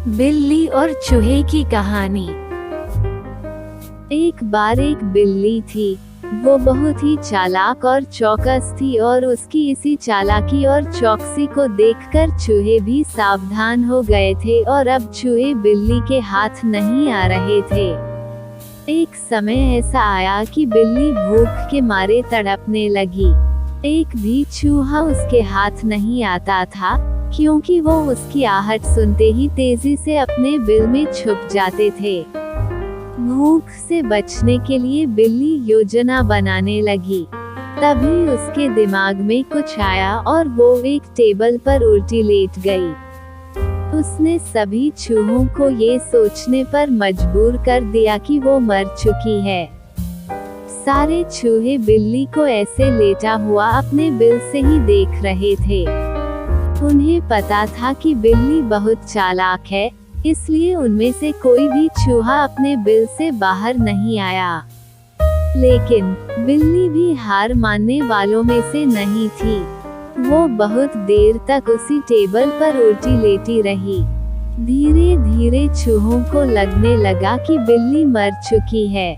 बिल्ली और चूहे की कहानी। एक बार एक बिल्ली थी। वो बहुत ही चालाक और चौकस थी और उसकी इसी चालाकी और चौकसी को देखकर चूहे भी सावधान हो गए थे और अब चूहे बिल्ली के हाथ नहीं आ रहे थे। एक समय ऐसा आया कि बिल्ली भूख के मारे तड़पने लगी। एक भी चूहा उसके हाथ नहीं आता था, क्योंकि वो उसकी आहट सुनते ही तेजी से अपने बिल में छुप जाते थे। भूख से बचने के लिए बिल्ली योजना बनाने लगी। तभी उसके दिमाग में कुछ आया और वो एक टेबल पर उल्टी लेट गई। उसने सभी चूहों को ये सोचने पर मजबूर कर दिया कि वो मर चुकी है। सारे चूहे बिल्ली को ऐसे लेटा हुआ अपने बिल से ही देख रहे थे। उन्हें पता था कि बिल्ली बहुत चालाक है, इसलिए उनमें से कोई भी चूहा अपने बिल से बाहर नहीं आया। लेकिन बिल्ली भी हार मानने वालों में से नहीं थी। वो बहुत देर तक उसी टेबल पर उल्टी लेटी रही। धीरे धीरे चूहों को लगने लगा कि बिल्ली मर चुकी है।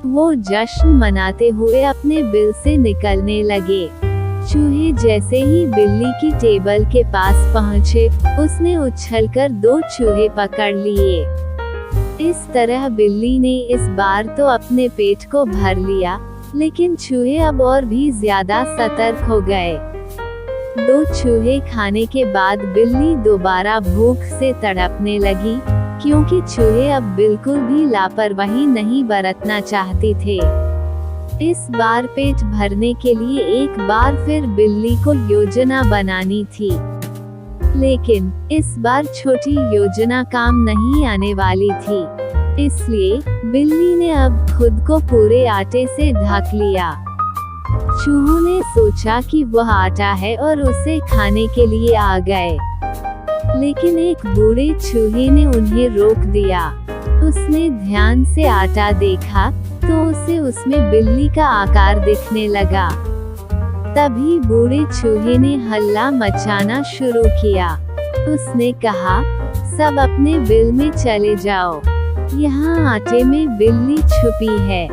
वो जश्न मनाते हुए अपने बिल से निकलने लगे। चूहे जैसे ही बिल्ली की टेबल के पास पहुँचे, उसने उछलकर 2 चूहे पकड़ लिए। इस तरह बिल्ली ने इस बार तो अपने पेट को भर लिया, लेकिन चूहे अब और भी ज्यादा सतर्क हो गए। 2 चूहे खाने के बाद बिल्ली दोबारा भूख से तड़पने लगी, क्योंकि चूहे अब बिल्कुल भी लापरवाही नहीं बरतना चाहते थे। इस बार पेट भरने के लिए एक बार फिर बिल्ली को योजना बनानी थी। लेकिन इस बार छोटी योजना काम नहीं आने वाली थी, इसलिए बिल्ली ने अब खुद को पूरे आटे से ढक लिया। चूहों ने सोचा कि वह आटा है और उसे खाने के लिए आ गए। लेकिन एक बूढ़े चूहे ने उन्हें रोक दिया। उसने ध्यान से आटा देखा तो उसे उसमें बिल्ली का आकार दिखने लगा। तभी बूढ़े चूहे ने हल्ला मचाना शुरू किया। उसने कहा, सब अपने बिल में चले जाओ, यहाँ आटे में बिल्ली छुपी है।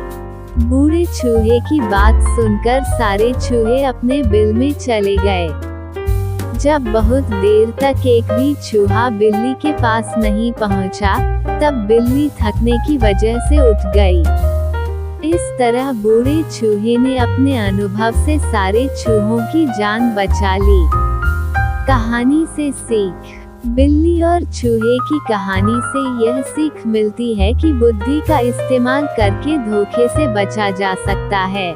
बूढ़े चूहे की बात सुनकर सारे चूहे अपने बिल में चले गए। जब बहुत देर तक एक भी चूहा बिल्ली के पास नहीं पहुंचा, तब बिल्ली थकने की वजह से उठ गई। इस तरह बूढ़े चूहे ने अपने अनुभव से सारे चूहों की जान बचा ली। कहानी से सीख। बिल्ली और चूहे की कहानी से यह सीख मिलती है कि बुद्धि का इस्तेमाल करके धोखे से बचा जा सकता है।